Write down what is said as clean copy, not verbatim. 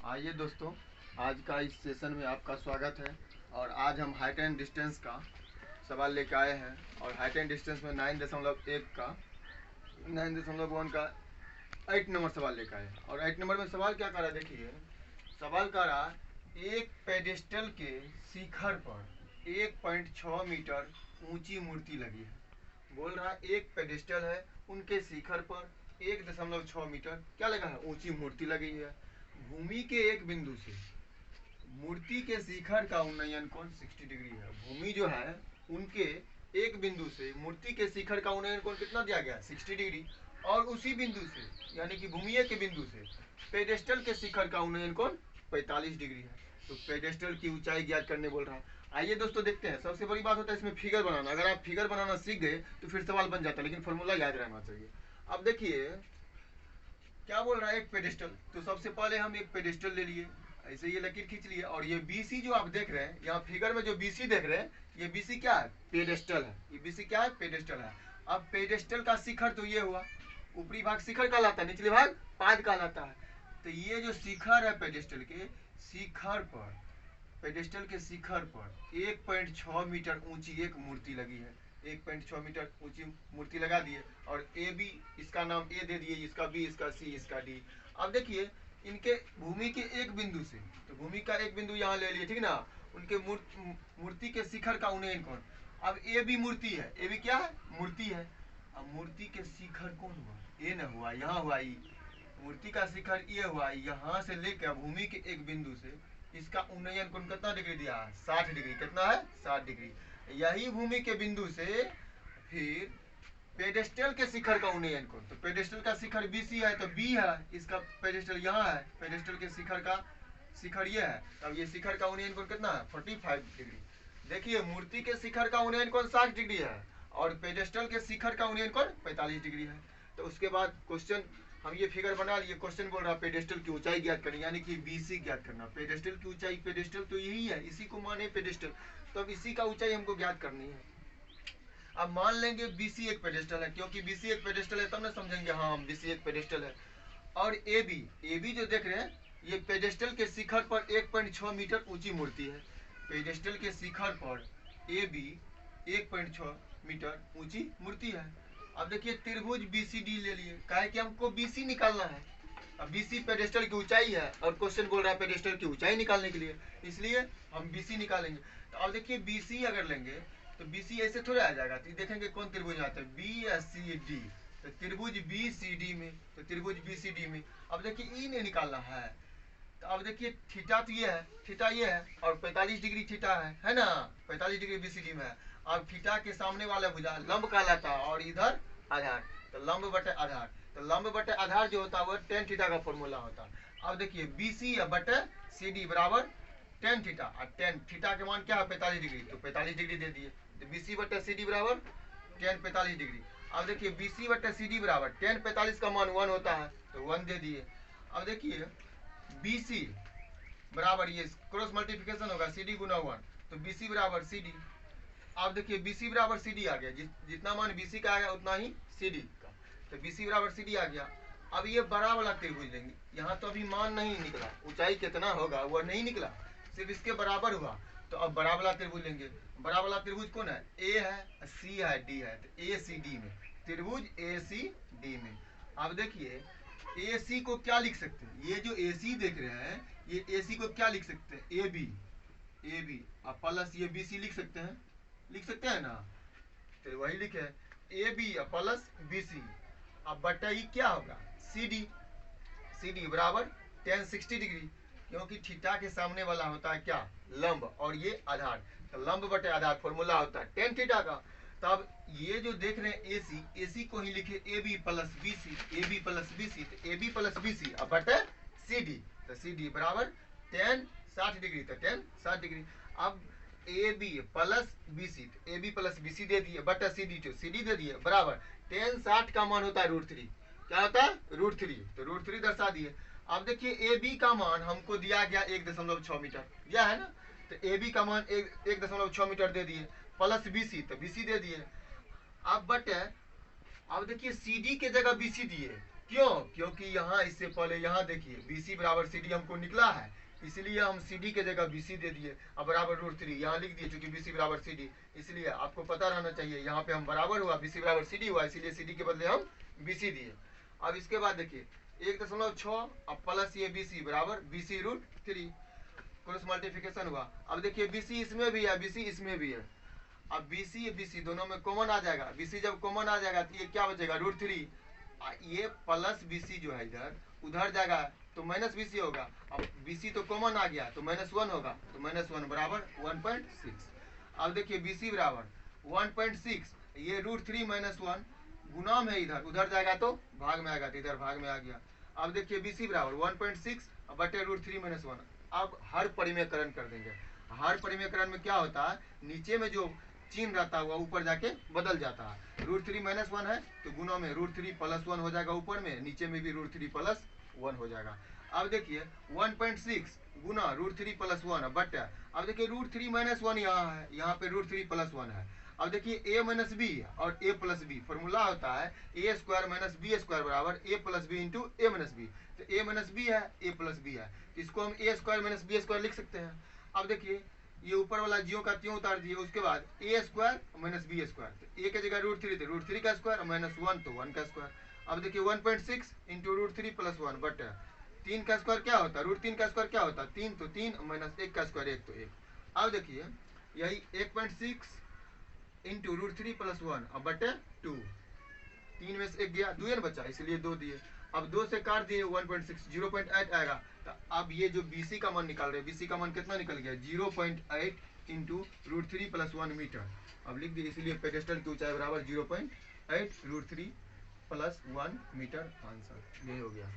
आइए दोस्तों, आज का इस सेशन में आपका स्वागत है। और आज हम हाइट एंड डिस्टेंस का सवाल लेकर आए हैं। और हाइट एंड डिस्टेंस में 9.1 का 9.1 का 8 नंबर सवाल लेकर आए हैं। और 8 नंबर में सवाल क्या कर रहा है, देखिए सवाल कर रहा है, एक पेडेस्टल के शिखर पर 1.6 मीटर ऊंची मूर्ति लगी है। बोल रहा है एक पेडेस्टल है, उनके शिखर पर 1.6 मीटर क्या लगा है, ऊंची मूर्ति लगी है। भूमि के एक बिंदु से मूर्ति के शिखर का उन्नयन कोण 60 डिग्री है। भूमि जो है उनके एक बिंदु से मूर्ति के शिखर का उन्नयन कोण कितना दिया गया, 60 डिग्री। और उसी बिंदु से यानी कि भूमि के बिंदु से पेडेस्टल के शिखर का उन्नयन कोण 45 डिग्री है। तो पेडेस्टल की ऊंचाई ज्ञात करने बोल रहा है। आइए दोस्तों देखते हैं। सबसे बड़ी बात होता है इसमें फिगर बनाना। अगर आप फिगर बनाना सीख गए तो फिर सवाल बन जाता है, लेकिन फॉर्मूला याद रहना चाहिए। अब देखिए क्या बोल रहा है, एक पेडेस्टल। तो सबसे पहले हम एक पेडेस्टल ले लिए, ऐसे ये लकीर खींच लिए। और ये बीसी जो आप देख रहे हैं यहाँ फिगर में, जो बीसी देख रहे हैं, ये बीसी क्या है, पेडेस्टल है। ये बीसी क्या है, पेडेस्टल है। अब पेडेस्टल का शिखर तो ये हुआ, ऊपरी भाग शिखर कहलाता है, निचले भाग पाद कहलाता है। तो ये जो शिखर है पेडेस्टल के शिखर पर, पेडेस्टल के शिखर पर 1.6 मीटर ऊंची एक मूर्ति लगी है। 1.6 मीटर ऊंची मूर्ति लगा दिए। और ए बी, इसका नाम ए दे दिए, इसका बी, इसका सी, इसका डी। अब देखिए इनके भूमि के एक बिंदु से, तो भूमि का एक बिंदु यहाँ ले लिए, ठीक ना। उनके मूर्ति के शिखर का उन्नयन कोण। अब ए बी मूर्ति है, ए बी क्या है, मूर्ति है। अब मूर्ति के शिखर कौन हुआ, ए न हुआ, यहाँ हुआ ई। मूर्ति का शिखर ये हुआ, यहाँ से लेकर भूमि के एक बिंदु से इसका उन्नयन कोण कितना डिग्री दिया है, 60 डिग्री। कितना है, 60 डिग्री। यही भूमि के बिंदु से फिर पेडेस्टल के शिखर का उन्नयन कोण, तो पेडेस्टल का शिखर बीसी है तो बी है, इसका पेडेस्टल यहाँ है, पेडेस्टल के शिखर का शिखर ये है। अब ये शिखर का उन्नयन कोण कितना है, 45 डिग्री। देखिए मूर्ति के शिखर का उन्नयन कोण 60 डिग्री है और पेडेस्टल के शिखर का उन्नयन कोण 45 डिग्री है। तो उसके बाद क्वेश्चन हम ये फिगर बना लिए। क्वेश्चन बोल रहा है पेडेस्टल की ऊंचाई ज्ञात करनी, यानी कि बीसी ज्ञात करना। पेडेस्टल की ऊंचाई, पेडेस्टल तो यही है, इसी को माने पेडेस्टल। तो अब इसी का ऊंचाई हमको ज्ञात करनी है। अब मान लेंगे बीसी एक पेडेस्टल है, क्योंकि बीसी एक पेडेस्टल है तब ना समझेंगे हाँ बीसी एक पेडेस्टल है। और ए बी जो देख रहे हैं ये पेडेस्टल के शिखर पर 1.6 मीटर ऊंची मूर्ति है। पेडेस्टल के शिखर पर ए बी 1.6 मीटर ऊंची मूर्ति है। अब देखिए त्रिभुज बीसीडी ले लिए, काहे कि हमको बीसी निकालना है। अब बीसी पेडेस्टल की ऊंचाई है और क्वेश्चन बोल रहा है पेडेस्टल की ऊंचाई निकालने के लिए, इसलिए हम बीसी निकालेंगे। तो अब देखिए बीसी अगर लेंगे तो बीसी ऐसे थोड़ा आ जाएगा। तो देखेंगे कौन त्रिभुज आता है, बी या सी डी। तो त्रिभुज बी सी डी में, तो त्रिभुज बी सी डी में अब देखिए ई ने निकालना है। तो अब देखिए थीटा तो ये है, थीटा ये है और 45 डिग्री थीटा है ना, 45 डिग्री बीसीडी में है। अब थीटा के सामने वाला भुजा लंब कहलाता है और इधर आधार, तो लंब बटे आधार। तो लंब बटे आधार जो होता है वो टेन थीटा का फॉर्मूला होता है। अब देखिए बीसी बटे सी डी बराबर टेन थीटा, और टेन थीटा के मान क्या है, 45 डिग्री, तो 45 डिग्री दे दिए। तो बीसी बटे सी डी बराबर टेन 45 डिग्री। अब देखिए बीसी बटे सी डी बराबर टेन 45 का मान 1 होता है, तो 1 दे दिए। अब देखिए BC बराबर ये क्रॉस मल्टीप्लिकेशन होगा CD गुना 1, तो BC बराबर CD। अब देखिए BC बराबर CD आ गया, जितना मान BC का आया उतना ही CD का, तो BC बराबर CD आ गया। अब ये बड़ा वाला त्रिभुज लेंगे, यहाँ तो अभी मान नहीं निकला, ऊंचाई कितना होगा वह नहीं निकला, सिर्फ इसके बराबर हुआ। तो अब बड़ा वाला त्रिभुज लेंगे। बड़ा वाला त्रिभुज कौन है, A है, C है, D है, तो ACD में, त्रिभुज ACD में। अब देखिए AC को क्या लिख सकते हैं, ये जो AC देख रहे हैं ये AC को क्या लिख सकते हैं, AB और प्लस ये BC लिख सकते हैं, लिख सकते हैं ना। तो वही लिखे AB प्लस BC। अब बटा ई क्या होगा, CD बराबर tan 60 डिग्री, क्योंकि थीटा के सामने वाला होता है क्या, लंब, और ये आधार। तो लंब बटे आधार फॉर्मूला होता है tan थीटा का। तब ये जो देख रहे हैं AC को ही लिखे AB plus BC, AB plus BC, तो AB प्लस BC अब बटे CD, तो CD बराबर tan 60 डिग्री, तो tan 60 डिग्री। अब AB प्लस BC, तो AB प्लस BC दे दिए बटे CD, तो CD दे दिए बराबर tan 60 का मान होता है √3, क्या होता है √3, तो √3 दर्शा दिए। अब देखिए AB का मान हमको दिया गया 1.6 मीटर, यह है ना, तो AB का मान 1.6 मीटर दे दिए, प्लस BC तो BC दे दिए। अब बटे, अब देखिए CD के जगह BC दिए, क्यों? क्योंकि यहाँ इससे पहले यहाँ देखिए BC बराबर CD हमको निकला है, इसलिए हम CD के जगह BC दे दिए। अब बराबर √3 यहाँ लिख दिए, चूंकि BC बराबर CD, इसलिए आपको पता रहना चाहिए यहाँ पे हम बराबर हुआ, BC बराबर CD हुआ, इसलिए CD के बदले हम BC दिए। अब इसके बाद देखिए 1.6 अब प्लस ये BC बराबर BC √3, क्रॉस मल्टीप्लिकेशन हुआ। अब देखिए BC इसमें भी है, BC इसमें भी है। अब BC दोनों में कॉमन आ जाएगा, BC जब कॉमन आ जाएगा तो ये क्या बचेगा √3, ये प्लस BC जो है इधर उधर जाएगा तो माइनस BC होगा। अब BC तो कॉमन आ गया तो -1 होगा, तो -1 बराबर 1.6। अब देखिए BC बराबर 1.6, ये √3 -1 गुणाम है, इधर उधर जाएगा तो भाग में आएगा, तो इधर भाग में आ गया। अब देखिए BC बराबर 1.6 बटे √3 -1। अब हर परिमेयकरण कर देंगे। हर परिमेयकरण में क्या होता है, नीचे में जो चिन्ह रहता है वह ऊपर जाके बदल जाता है। √3 -1 है तो गुना में √3 + 1 हो जाएगा ऊपर में, नीचे में भी √3 + 1 हो जाएगा। अब देखिए 1.6 गुना √3 + 1 बट, अब देखिए √3 -1 यहाँ है, यहाँ पे √3 + 1 है। अब देखिए a - b और a + b फॉर्मूला होता है a² - b² बराबर a + b into a - b। तो a - b है, a + b है, तो इसको हम a² - b² लिख सकते हैं। अब देखिए ये ऊपर वाला जियो का त्यों उतार दिए, उसके बाद a² - b², तो a के जगह √3 थे, √3 का स्क्वायर, -1 तो 1 का स्क्वायर। अब देखिए 1.6 इंटू √3 + 1 बट 3 का स्क्वायर क्या होता है, √3 का स्क्वायर क्या होता है 3, तो 3 -1 का स्क्वायर 1 तो 1। अब देखिए यही 1.6 इंटू √3 + 1 अब बटे 2, 3 में से 1 गया, 2 बचा, इसलिए 2 दिए। अब 2 से काट दिए 1.6, 0.8 आएगा। तो अब ये जो BC का मान निकाल रहे हैं, BC का मान कितना निकल गया 0.8 इंटू √3 + 1 मीटर। अब लिख दिए, इसलिए पेडेस्टल की ऊंचाई बराबर 0.8 √3 + 1 मीटर। आंसर ये हो गया।